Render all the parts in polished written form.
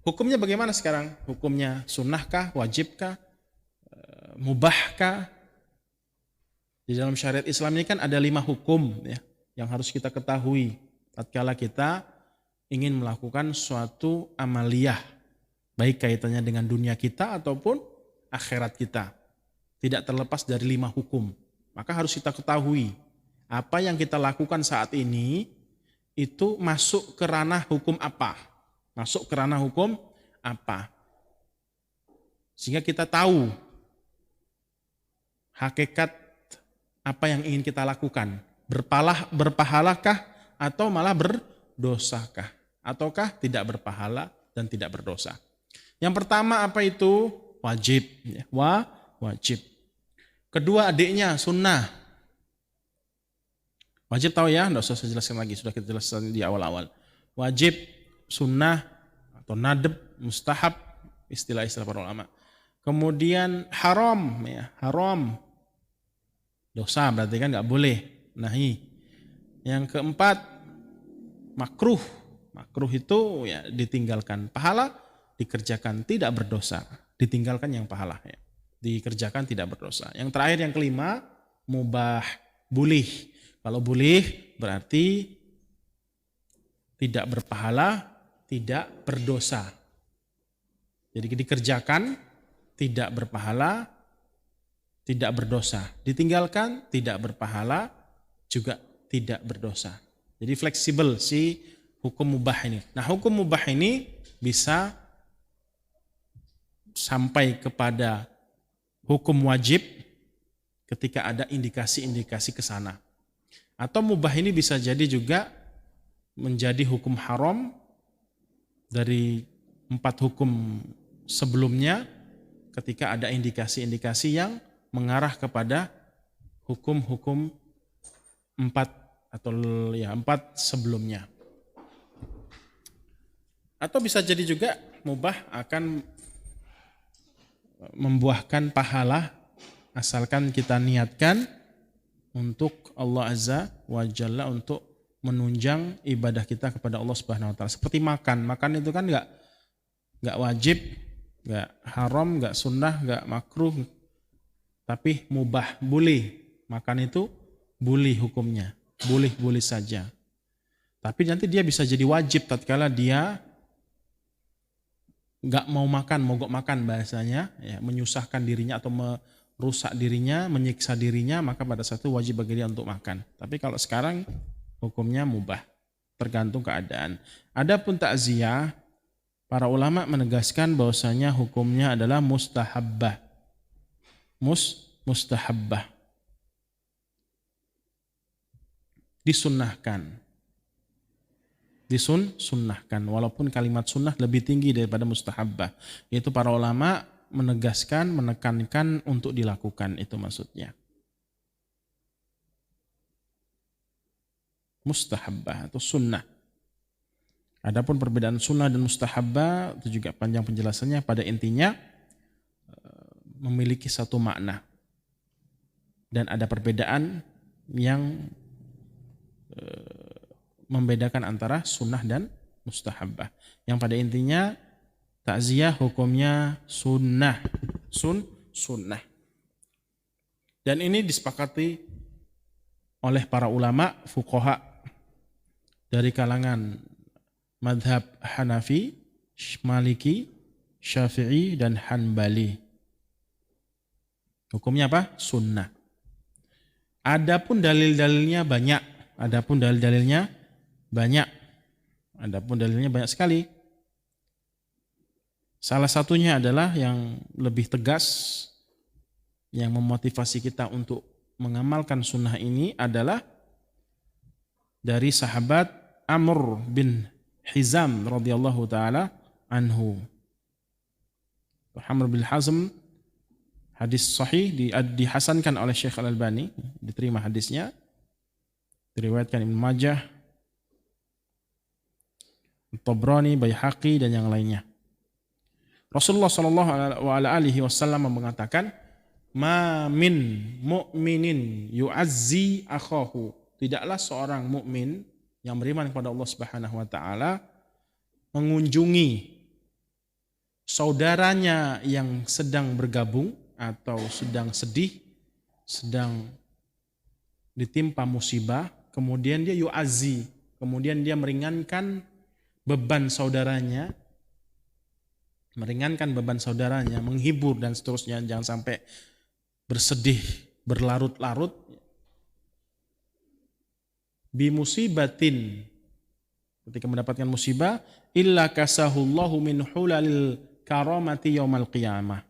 Hukumnya bagaimana sekarang? Hukumnya sunnahkah, wajibkah, mubahkah? Di dalam syariat Islam ini kan ada 5 hukum ya, yang harus kita ketahui tatkala kita ingin melakukan suatu amaliyah, baik kaitannya dengan dunia kita ataupun akhirat kita. Tidak terlepas dari 5 hukum. Maka harus kita ketahui apa yang kita lakukan saat ini itu masuk ke ranah hukum apa. Masuk ke ranah hukum apa. Sehingga kita tahu hakikat apa yang ingin kita lakukan. Berpahalakah atau malah berdosakah? Ataukah tidak berpahala dan tidak berdosa. Yang pertama apa itu? Wajib. Wajib. Kedua adiknya sunnah. Wajib tahu ya, tidak usah saya jelaskan lagi, sudah kita jelaskan di awal-awal. Wajib, sunnah, atau nadab, mustahab, istilah-istilah para ulama. Kemudian haram, ya, haram. Dosa berarti kan nggak boleh, nahi. Yang keempat, makruh. Makruh itu ya ditinggalkan. Pahala dikerjakan, tidak berdosa. Ditinggalkan yang pahala ya. Dikerjakan tidak berdosa. Yang terakhir yang kelima, mubah, boleh. Kalau boleh berarti tidak berpahala, tidak berdosa. Jadi dikerjakan tidak berpahala, tidak berdosa. Ditinggalkan tidak berpahala, juga tidak berdosa. Jadi fleksibel si hukum mubah ini. Nah, hukum mubah ini bisa sampai kepada hukum wajib ketika ada indikasi-indikasi ke sana. Atau mubah ini bisa jadi juga menjadi hukum haram dari 4 hukum sebelumnya ketika ada indikasi-indikasi yang mengarah kepada hukum-hukum 4 atau ya 4 sebelumnya. Atau bisa jadi juga mubah akan membuahkan pahala asalkan kita niatkan untuk Allah Azza wa Jalla, untuk menunjang ibadah kita kepada Allah Subhanahu wa taala. Seperti makan. Makan itu kan enggak wajib, enggak haram, enggak sunnah, enggak makruh, tapi mubah, boleh. Makan itu boleh hukumnya. Boleh-boleh saja. Tapi nanti dia bisa jadi wajib tatkala dia enggak mau makan, mogok makan bahasanya, ya, menyusahkan dirinya atau merusak dirinya, menyiksa dirinya, maka pada saat itu wajib bagi dia untuk makan. Tapi kalau sekarang hukumnya mubah, tergantung keadaan. Adapun takziah, para ulama menegaskan bahwasanya hukumnya adalah mustahabbah. Mustahabbah. Disunnahkan. Disunnahkan, walaupun kalimat sunnah lebih tinggi daripada mustahabbah. Yaitu para ulama menegaskan, menekankan untuk dilakukan, itu maksudnya. Mustahabbah atau sunnah. Adapun perbedaan sunnah dan mustahabbah itu juga panjang penjelasannya, pada intinya memiliki satu makna. Dan ada perbedaan yang membedakan antara sunnah dan mustahabbah. Yang pada intinya takziah hukumnya sunnah. Sunnah. Dan ini disepakati oleh para ulama fuqaha dari kalangan madhab Hanafi, Maliki, Syafi'i, dan Hanbali. Hukumnya apa? Sunnah. Adapun dalil-dalilnya banyak. Adapun dalilnya banyak sekali. Salah satunya adalah yang lebih tegas, yang memotivasi kita untuk mengamalkan sunnah ini adalah dari sahabat Amr bin Hizam radhiyallahu taala anhu. Amr bin Hazm, hadis sahih, dihasankan oleh Syekh Al-Albani, diterima hadisnya, diriwayatkan Ibnu Majah, Tabrani, Baihaqi, dan yang lainnya. Rasulullah SAW mengatakan, ma min mu'minin yu'azzi akhahu. Tidaklah seorang mukmin yang beriman kepada Allah Subhanahu wa taala mengunjungi saudaranya yang sedang bergabung atau sedang sedih, sedang ditimpa musibah, kemudian dia yu'azzi, kemudian dia meringankan beban saudaranya, menghibur dan seterusnya, jangan sampai bersedih berlarut-larut. Bi musibatin, ketika mendapatkan musibah, illa kasahullahu min hulalil karamati yaumal qiyamah,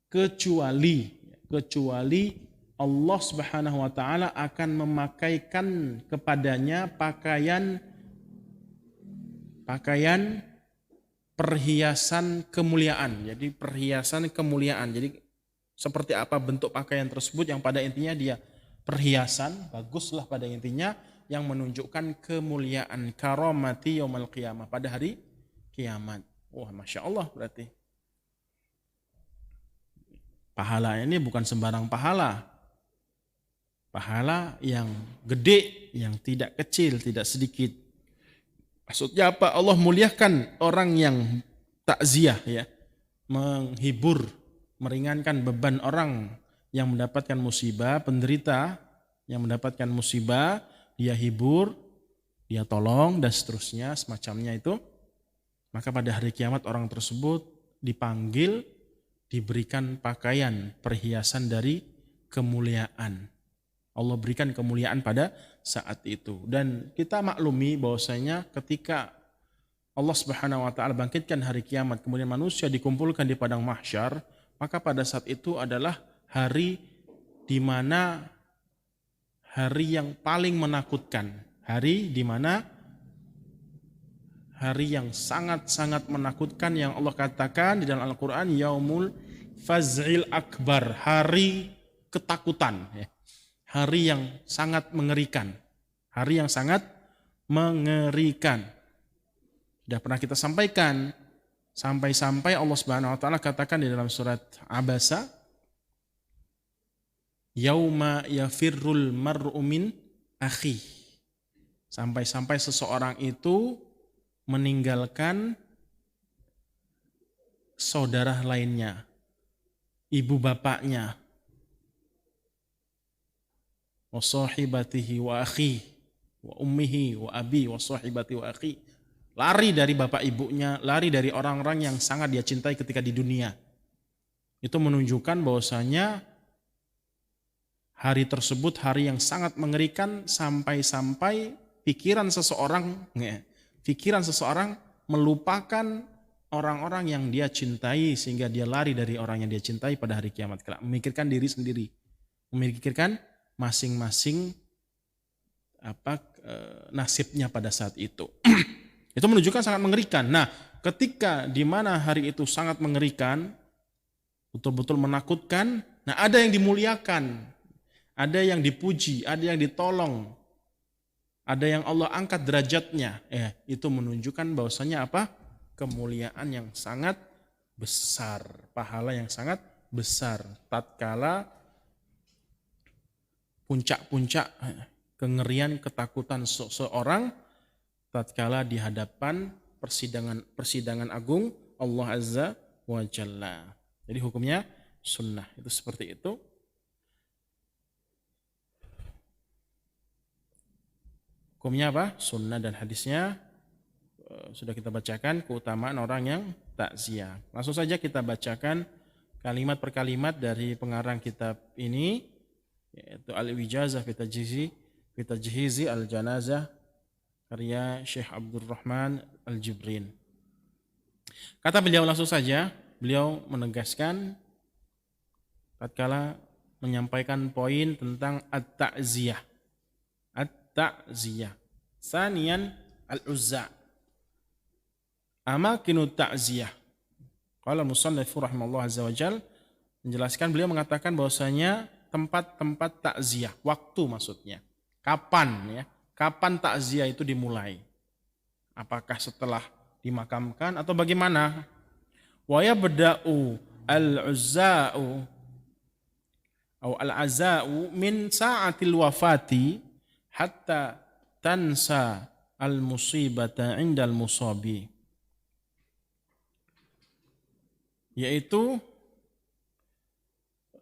kecuali Allah Subhanahu wa taala akan memakaikan kepadanya pakaian perhiasan kemuliaan. Jadi perhiasan kemuliaan. Jadi seperti apa bentuk pakaian tersebut, yang pada intinya dia perhiasan, baguslah pada intinya, yang menunjukkan kemuliaan, karamati yaumal qiyamah, pada hari kiamat. Wah, Masya Allah, berarti pahala ini bukan sembarang pahala. Pahala yang gede, yang tidak kecil, tidak sedikit. Maksudnya apa? Allah muliakan orang yang takziah, ya, menghibur, meringankan beban orang yang mendapatkan musibah, penderita yang mendapatkan musibah, dia hibur, dia tolong, dan seterusnya, semacamnya itu. Maka pada hari kiamat orang tersebut dipanggil, diberikan pakaian, perhiasan dari kemuliaan. Allah berikan kemuliaan pada saat itu. Dan kita maklumi bahwasanya ketika Allah Subhanahu wa taala bangkitkan hari kiamat, kemudian manusia dikumpulkan di padang mahsyar, maka pada saat itu adalah hari di mana hari yang paling menakutkan, hari di mana hari yang sangat-sangat menakutkan, yang Allah katakan di dalam Al-Qur'an, yaumul faz'il akbar, hari ketakutan, ya. Hari yang sangat mengerikan. Hari yang sangat mengerikan. Sudah pernah kita sampaikan, sampai-sampai Allah Subhanahu wa taala katakan di dalam surat Abasa, yauma yafirrul mar'u min akhi. Sampai-sampai seseorang itu meninggalkan saudara lainnya, ibu bapaknya, wa sahibatihi wa akhi wa ummihi wa abi wa sahibati wa akhi, lari dari bapak ibunya, lari dari orang-orang yang sangat dia cintai ketika di dunia. Itu menunjukkan bahwasanya hari tersebut hari yang sangat mengerikan, sampai-sampai pikiran seseorang melupakan orang-orang yang dia cintai, sehingga dia lari dari orang yang dia cintai pada hari kiamat kelak, memikirkan diri sendiri, memikirkan masing-masing nasibnya pada saat itu. Itu menunjukkan sangat mengerikan. Nah, ketika di mana hari itu sangat mengerikan, betul-betul menakutkan, nah ada yang dimuliakan, ada yang dipuji, ada yang ditolong, ada yang Allah angkat derajatnya. Itu menunjukkan bahwasanya apa? Kemuliaan yang sangat besar, pahala yang sangat besar tatkala puncak-puncak kengerian, ketakutan seseorang tatkala di hadapan persidangan agung Allah Azza wa Jalla. Jadi hukumnya sunnah, itu seperti itu. Hukumnya apa? Sunnah, dan hadisnya sudah kita bacakan, keutamaan orang yang takziah. Langsung saja kita bacakan kalimat per kalimat dari pengarang kitab ini, yaitu Al-Wijazah fi Tajhizi Al-Janazah, karya Syekh Abdurrahman Al-Jibrin. Kata beliau langsung saja, beliau menegaskan tatkala menyampaikan poin tentang at-ta'ziyah. At-ta'ziyah. Sanian al-uzza. Amakinu ta'ziyah. Qala musannifu rahimallahu azza wa jal, menjelaskan, beliau mengatakan bahwasanya tempat-tempat takziah, waktu maksudnya. Kapan, ya? Kapan takziah itu dimulai? Apakah setelah dimakamkan atau bagaimana? Wa yabda'u al-uzza'u atau al-aza'u min sa'atil wafati hatta tansa al-musibata indal musabi. yaitu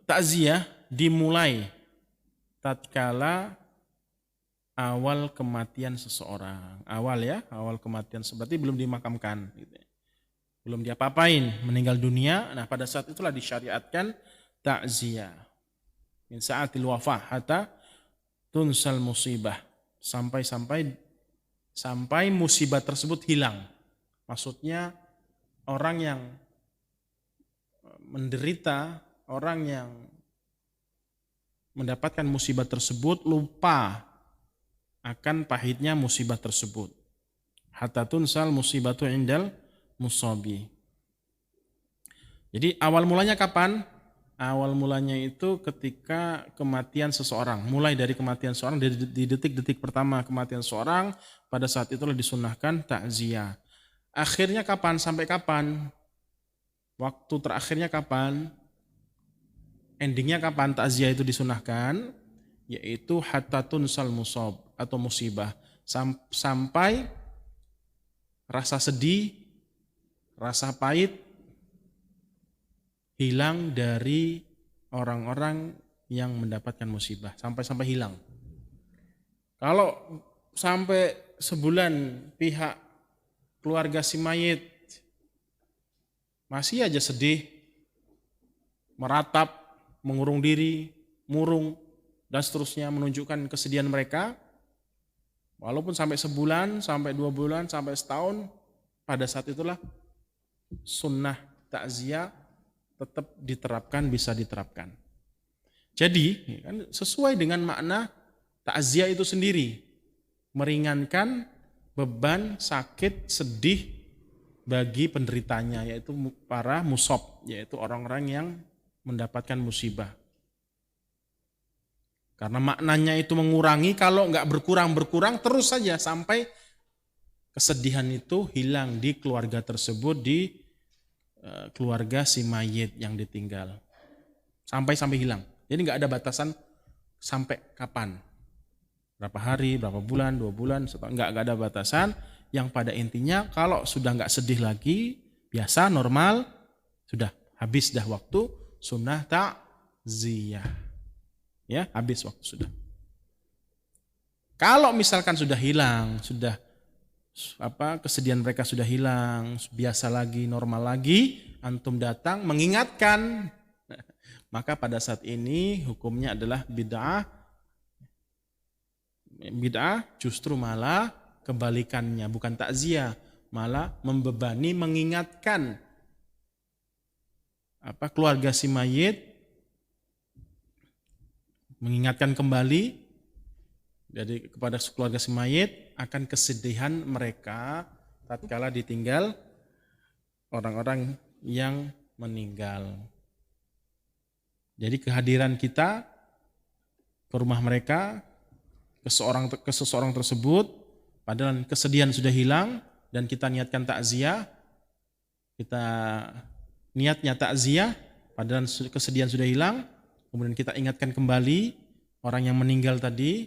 takziah dimulai tatkala awal kematian seseorang. Awal kematian berarti belum dimakamkan. Gitu. Belum diapa-apain, meninggal dunia. Nah pada saat itulah disyariatkan takziah. Min sa'atil wafah hatta tunsal musibah. Sampai musibah tersebut hilang. Maksudnya orang yang menderita, orang yang mendapatkan musibah tersebut lupa akan pahitnya musibah tersebut. Hatta tunsal musibatu indal musabi. Jadi awal mulanya kapan? Awal mulanya itu ketika kematian seseorang. Mulai dari kematian seseorang, di detik-detik pertama kematian seseorang, pada saat itulah disunahkan takziah. Akhirnya kapan? Sampai kapan? Waktu terakhirnya kapan? Endingnya kapan takziah itu disunahkan? Yaitu hatta tunsal musab atau musibah. Sampai rasa sedih, rasa pahit hilang dari orang-orang yang mendapatkan musibah. Sampai hilang. Kalau sampai sebulan pihak keluarga si mayit masih aja sedih, meratap, mengurung diri, murung, dan seterusnya menunjukkan kesedihan mereka, walaupun sampai sebulan, sampai 2 bulan, sampai setahun, pada saat itulah sunnah takziah tetap diterapkan, bisa diterapkan. Jadi sesuai dengan makna takziah itu sendiri, meringankan beban sakit sedih bagi penderitanya, yaitu para musab, yaitu orang-orang yang mendapatkan musibah. Karena maknanya itu mengurangi, kalau nggak berkurang terus saja sampai kesedihan itu hilang di keluarga tersebut, di keluarga si mayit yang ditinggal. Sampai hilang. Jadi nggak ada batasan sampai kapan. Berapa hari, berapa bulan, 2 bulan, nggak ada batasan. Yang pada intinya kalau sudah nggak sedih lagi, biasa, normal, sudah habis dah waktu, sunnah takziah. Ya, habis waktu sudah. Kalau misalkan sudah hilang, sudah kesedihan mereka sudah hilang, biasa lagi, normal lagi, antum datang mengingatkan, maka pada saat ini hukumnya adalah bid'ah. Bid'ah justru malah kebalikannya, bukan takziah, malah membebani, mengingatkan keluarga si mayit, mengingatkan kembali dari kepada keluarga si mayit akan kesedihan mereka tatkala ditinggal orang-orang yang meninggal. Jadi kehadiran kita ke rumah mereka, ke seseorang tersebut, padahal kesedihan sudah hilang dan kita niatkan takziah, kita niatnya takziah, padahal kesedihan sudah hilang, kemudian kita ingatkan kembali orang yang meninggal tadi,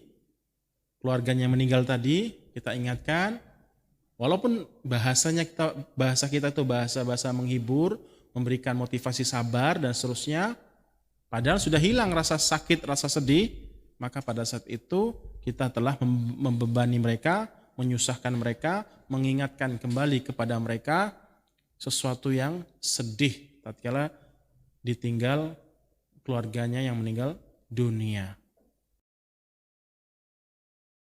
keluarganya yang meninggal tadi, kita ingatkan, walaupun bahasa kita itu bahasa menghibur, memberikan motivasi sabar dan seterusnya, padahal sudah hilang rasa sakit, rasa sedih, maka pada saat itu kita telah membebani mereka, menyusahkan mereka, mengingatkan kembali kepada mereka sesuatu yang sedih tatkala ditinggal keluarganya yang meninggal dunia.